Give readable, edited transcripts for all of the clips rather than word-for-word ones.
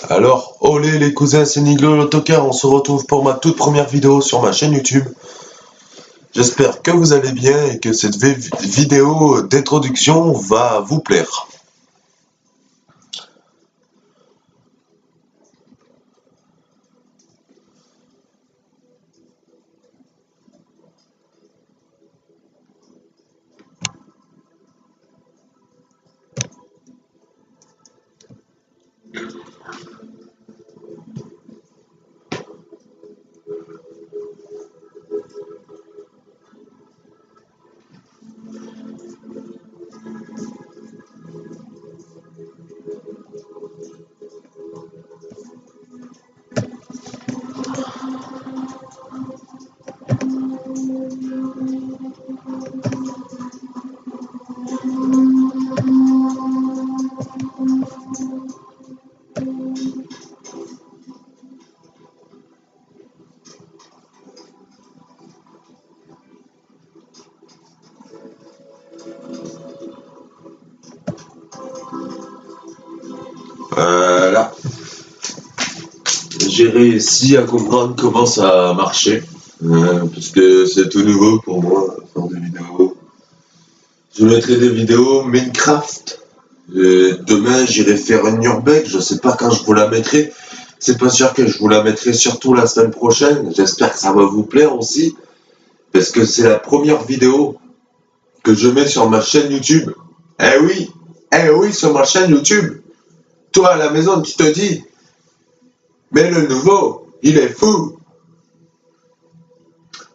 Alors, olé les cousins, c'est Niglo l'autocar, on se retrouve pour ma toute première vidéo sur ma chaîne YouTube. J'espère que vous allez bien et que cette vidéo d'introduction va vous plaire. Voilà, j'ai réussi à comprendre comment ça marchait, parce que c'est tout nouveau pour moi, faire des vidéos. Je mettrai des vidéos Minecraft. Demain, j'irai faire une urbex. Je sais pas quand je vous la mettrai. C'est pas sûr que je vous la mettrai, surtout la semaine prochaine. J'espère que ça va vous plaire aussi, parce que c'est la première vidéo que je mets sur ma chaîne YouTube. Eh oui, sur ma chaîne YouTube. Toi à la maison, tu te dis, mais le nouveau, il est fou.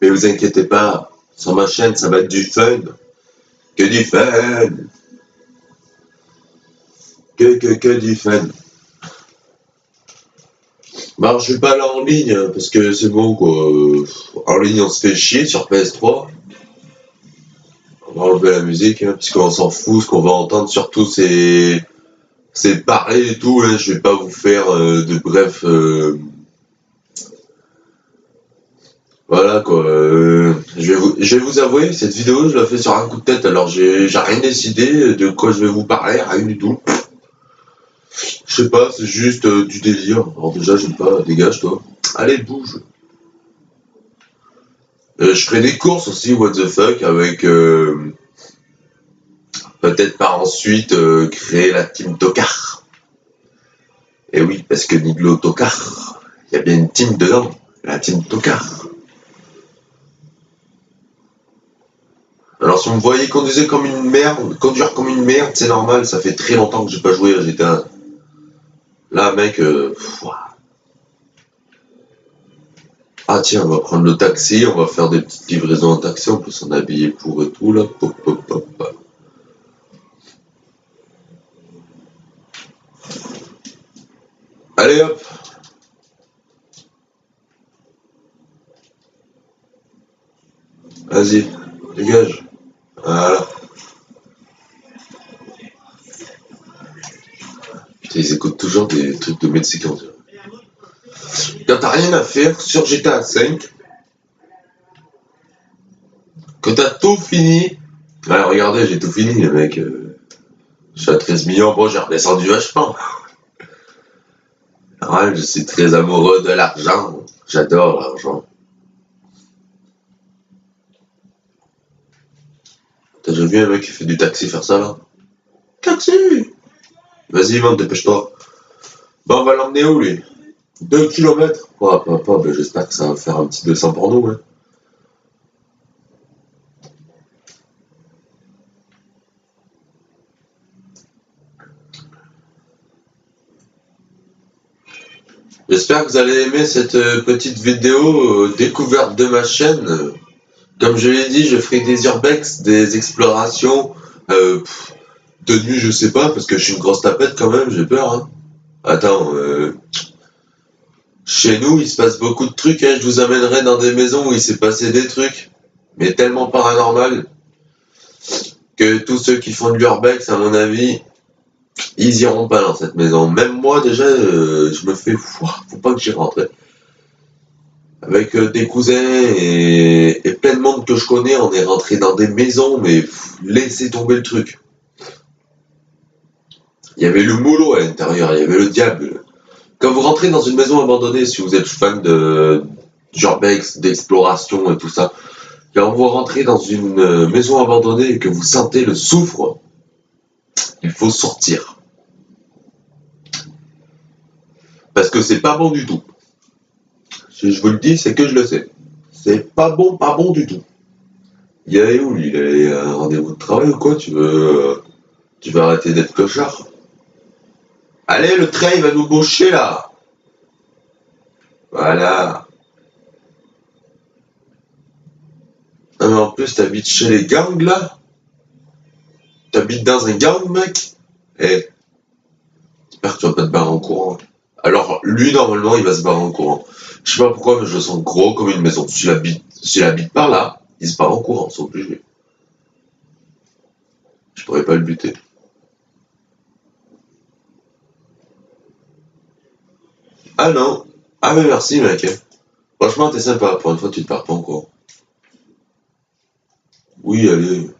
Mais vous inquiétez pas, sur ma chaîne, ça va être du fun. Que du fun. Que du fun. Bon, je vais pas aller en ligne, parce que c'est bon, quoi. En ligne, on se fait chier sur PS3. On va enlever la musique, parce qu'on s'en fout. Ce qu'on va entendre, surtout, c'est parler et tout. Là. Je vais pas vous faire de bref... Voilà, quoi. Je vais vous avouer, cette vidéo, je la fais sur un coup de tête. Alors, j'ai rien décidé de quoi je vais vous parler, rien du tout. Je sais pas, c'est juste du délire. Alors déjà, j'aime pas, dégage toi. Allez, bouge. Je ferai des courses aussi, what the fuck, avec peut-être par ensuite créer la team Tokar. Et oui, parce que Niglo Tokar, il y a bien une team dedans, la team Tokar. Alors si vous me voyez conduire comme une merde, c'est normal, ça fait très longtemps que j'ai pas joué à GTA. Là, mec, ah tiens, on va prendre le taxi, on va faire des petites livraisons en taxi, on peut s'en habiller pour et tout là. Pop, pop, pop. Allez hop. Vas-y, dégage. Voilà. Putain, ils écoutent toujours des trucs de Mexicains. Quand t'as rien à faire sur GTA 5, quand t'as tout fini, ouais, regardez, j'ai tout fini, les mecs. Je suis à 13 millions, bon, j'ai redescendu vachement. Ouais, je suis très amoureux de l'argent. J'adore l'argent. T'as déjà vu un mec qui fait du taxi faire ça, là? Taxi! Vas-y, monte, dépêche-toi. Bon, on va l'emmener où, lui? 2 kilomètres? Pas, ben, j'espère que ça va faire un petit 200 pour nous, hein. J'espère que vous allez aimer cette petite vidéo découverte de ma chaîne. Comme je l'ai dit, je ferai des urbex, des explorations. De nuit, je sais pas, parce que je suis une grosse tapette quand même, j'ai peur. Hein. Attends, chez nous, il se passe beaucoup de trucs. Hein. Je vous amènerai dans des maisons où il s'est passé des trucs, mais tellement paranormal que tous ceux qui font de l'urbex, à mon avis, ils iront pas dans cette maison. Même moi, déjà, je me fais faut pas que j'y rentre. Avec des cousins et plein de monde que je connais, on est rentré dans des maisons, mais laissez tomber le truc. Il y avait le mollo à l'intérieur, il y avait le diable. Quand vous rentrez dans une maison abandonnée, si vous êtes fan d'urbex, d'exploration et tout ça, quand vous rentrez dans une maison abandonnée et que vous sentez le soufre, il faut sortir. Parce que c'est pas bon du tout. Si je vous le dis, c'est que je le sais. C'est pas bon du tout. Il est où lui? Il est à un rendez-vous de travail ou quoi? Tu veux arrêter d'être clochard? Allez, le train il va nous boucher là. Voilà. Ah, mais en plus, t'habites chez les gangs là? T'habites dans un gang, mec? Eh, j'espère que tu vas pas te barrer en courant. Alors, lui, normalement, il va se barrer en courant. Je sais pas pourquoi, mais je le sens gros comme une maison. S'il habite par là, il se barre en courant, c'est obligé. Je pourrais pas le buter. Ah non. Ah mais merci, mec. Franchement, t'es sympa. Pour une fois, tu te pars pas en courant. Oui, allez.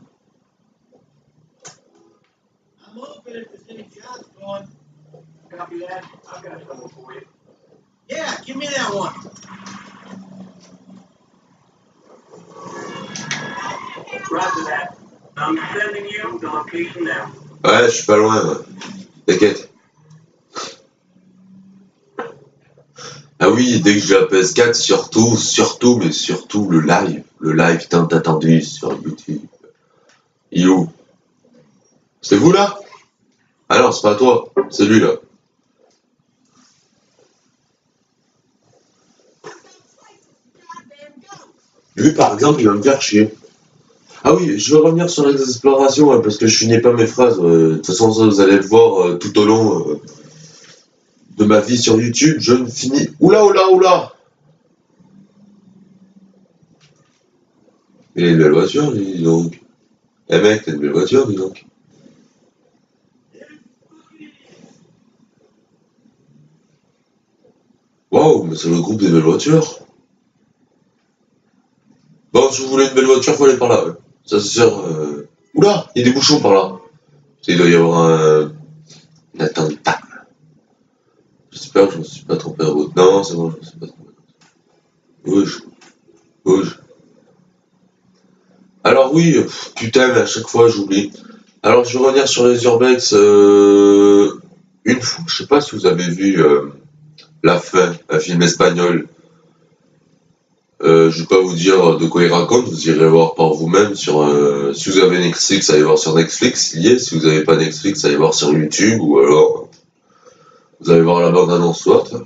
Ouais, je suis pas loin, ouais. T'inquiète. Ah oui, dès que j'ai la PS4, mais surtout le live tant attendu sur YouTube. Il est où? C'est vous là? Ah non, c'est pas toi, c'est lui là. Lui par exemple, il va me faire chier. Ah oui, je veux revenir sur les explorations parce que je finis pas mes phrases. De toute façon, ça, vous allez le voir tout au long de ma vie sur YouTube. Je ne finis. Oula, oula, oula! Il a une belle voiture, dis donc. Eh mec, t'as une belle voiture, dis donc. Waouh, mais c'est le groupe des belles voitures. Bon, si vous voulez une belle voiture, faut aller par là. Ouais. Ça, c'est sûr. Oula, il y a des bouchons par là. Il doit y avoir un attentat. J'espère que je ne me suis pas trompé de route. Non, c'est bon, je ne me suis pas trompé. Bouge, bouge. Alors oui, putain, mais à chaque fois j'oublie. Alors je vais revenir sur les urbex. Une fois, je sais pas si vous avez vu La Fin, un film espagnol. Je vais pas vous dire de quoi il raconte, vous irez voir par vous-même sur. Si vous avez Netflix, allez voir sur Netflix, il y est. Si vous n'avez pas Netflix, allez voir sur YouTube ou alors vous allez voir la bande-annonce ou autre.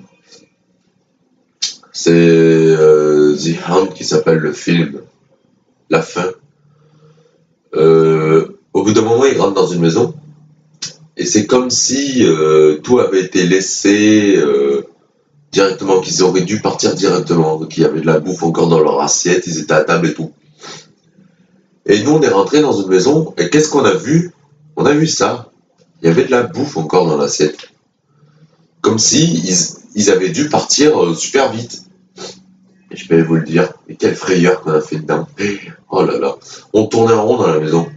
C'est The Hound qui s'appelle le film La Fin. Au bout d'un moment, il rentre dans une maison et c'est comme si tout avait été laissé directement, qu'ils auraient dû partir directement, qu'il y avait de la bouffe encore dans leur assiette, ils étaient à table et tout. Et nous, on est rentré dans une maison et qu'est-ce qu'on a vu? On a vu ça. Il y avait de la bouffe encore dans l'assiette. Comme si ils avaient dû partir super vite. Et je peux vous le dire. Et quelle frayeur qu'on a fait dedans. Oh là là. On tournait en rond dans la maison.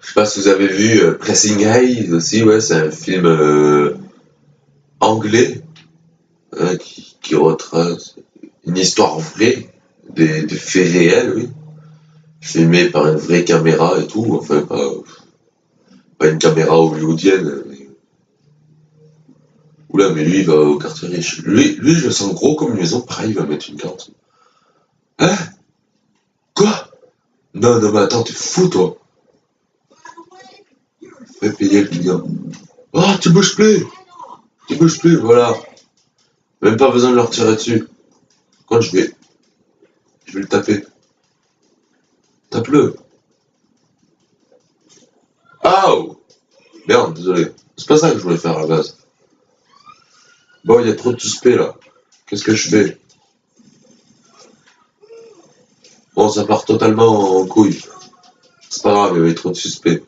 Je sais pas si vous avez vu Pressing Hayes aussi, ouais, c'est un film anglais qui retrace une histoire vraie, des faits réels, oui, filmé par une vraie caméra et tout, enfin pas une caméra hollywoodienne. Mais... Oula, mais lui il va au quartier riche. Lui je le sens gros comme une maison, pareil, il va mettre une carte. Hein? Quoi? Non, non, mais attends, t'es fou toi. Fais payer le client. Oh, tu bouges plus! Tu bouges plus, voilà. Même pas besoin de leur tirer dessus. Quand je vais le taper. Tape-le. Ah! Oh merde, désolé. C'est pas ça que je voulais faire à la base. Bon, il y a trop de suspects là. Qu'est-ce que je fais? Bon, ça part totalement en couille. C'est pas grave, il y avait trop de suspects.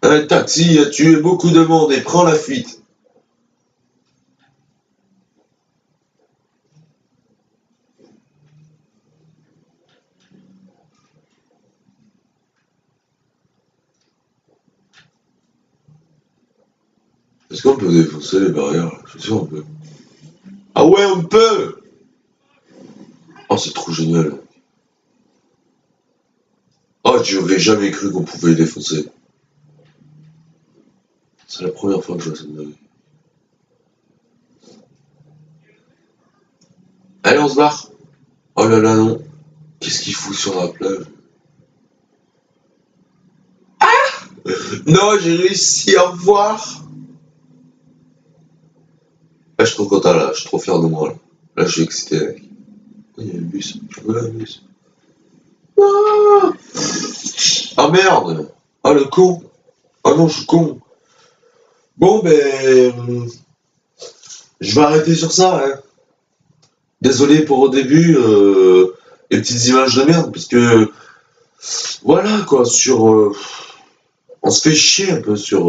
Un taxi a tué beaucoup de monde et prend la fuite. Est-ce qu'on peut défoncer les barrières? Je suis sûr on peut. Ah ouais, on peut! Oh, c'est trop génial. Oh, j'aurais jamais cru qu'on pouvait les défoncer. C'est la première fois que je vois ça de ma vie. Allez, on se barre. Oh là là, non. Qu'est-ce qu'il fout sur la plage? Non, j'ai réussi à voir. Là, je suis trop content, là. Je suis trop fier de moi, là. Là, je suis excité, mec. Oh, il y a le bus. Je veux un bus. Ah, ah merde. Ah, le con. Ah non, je suis con. Bon, ben... Je vais arrêter sur ça, hein. Désolé pour au début, les petites images de merde, parce que... Voilà, quoi, on se fait chier un peu sur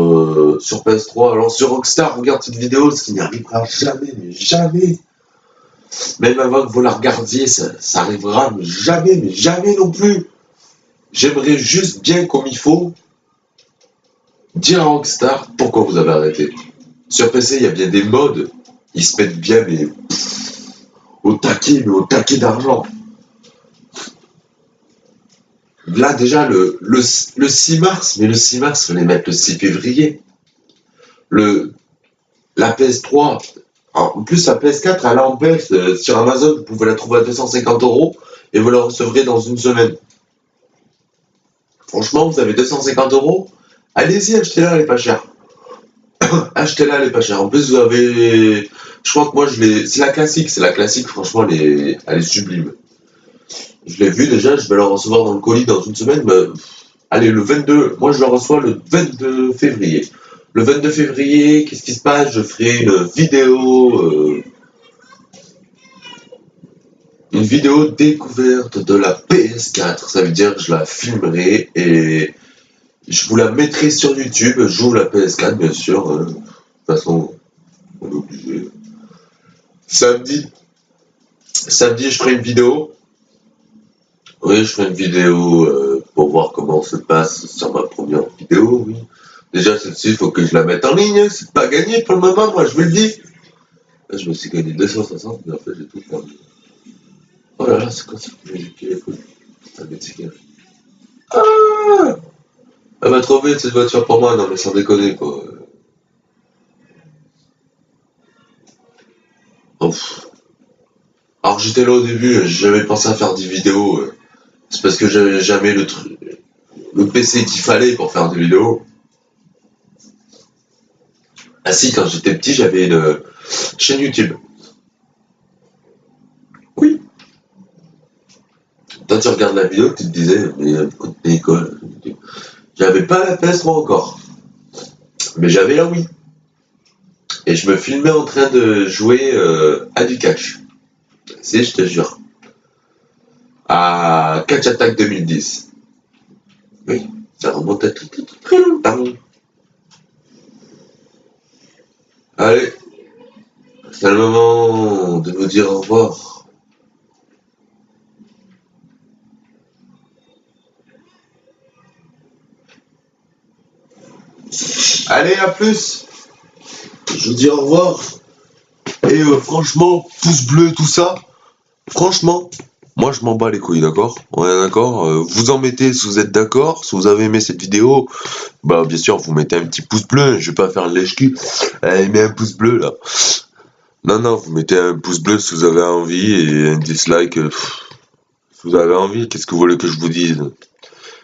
PS3. Alors sur Rockstar, regarde cette vidéo, ce qui n'y arrivera jamais, mais jamais. Même avant que vous la regardiez, ça arrivera, mais jamais non plus. J'aimerais juste bien comme il faut dire à Rockstar pourquoi vous avez arrêté. Sur PC, il y a bien des modes, ils se mettent bien, mais au taquet d'argent. Là déjà le 6 mars, mais le 6 mars, il fallait mettre le 6 février. Le, la PS3, en plus la PS4, elle est en baisse sur Amazon, vous pouvez la trouver à 250 € et vous la recevrez dans une semaine. Franchement, vous avez 250 €, allez-y, achetez-la, elle est pas chère. Achetez-la, elle est pas chère. En plus, vous avez. Je crois que moi, c'est la classique, franchement, elle est sublime. Je l'ai vu déjà, je vais la recevoir dans le colis dans une semaine. Mais... Allez, le 22, moi je la reçois le 22 février. Le 22 février, qu'est-ce qui se passe? Je ferai une vidéo découverte de la PS4. Ça veut dire que je la filmerai et je vous la mettrai sur YouTube. Je joue la PS4, bien sûr. De toute façon, on est obligé. Samedi, je ferai une vidéo. Oui, je ferai une vidéo pour voir comment se passe sur ma première vidéo, oui. Déjà, celle-ci, il faut que je la mette en ligne, c'est pas gagné pour le moment, moi je vous le dis. Là, je me suis gagné 260, mais en fait, j'ai tout perdu. Oh là là, c'est quoi cette musique qui est cool? Putain, mais c'est quel... Ah, elle va trop vite cette voiture pour moi, non mais sans déconner quoi. Oh, alors j'étais là au début, j'ai jamais pensé à faire des vidéos. C'est parce que j'avais jamais le PC qu'il fallait pour faire des vidéos. Ah si, quand j'étais petit, j'avais une chaîne YouTube. Oui. Toi, tu regardes la vidéo, tu te disais, mais pourquoi tu école? J'avais pas la PS3 encore, mais j'avais la Wii. Et je me filmais en train de jouer à du catch. Si, je te jure. À Catch Attack 2010. Oui, ça remonte à très longtemps. Allez, c'est le moment de vous dire au revoir. Allez, à plus. Je vous dis au revoir. Et franchement, pouce bleu, tout ça. Franchement, moi je m'en bats les couilles, d'accord? On est d'accord? Vous en mettez si vous êtes d'accord. Si vous avez aimé cette vidéo, bah bien sûr, vous mettez un petit pouce bleu. Je vais pas faire le lèche-cul. Allez, mets un pouce bleu là. Non, non, vous mettez un pouce bleu si vous avez envie et un dislike si vous avez envie. Qu'est-ce que vous voulez que je vous dise?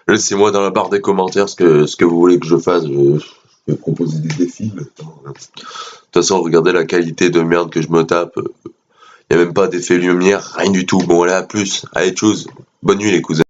Laissez-moi dans la barre des commentaires ce que vous voulez que je fasse. Je vais proposer des défis maintenant. De toute façon, regardez la qualité de merde que je me tape. Y a même pas d'effet lumière, rien du tout. Bon, allez, à plus. Allez, tchuss. Bonne nuit, les cousins.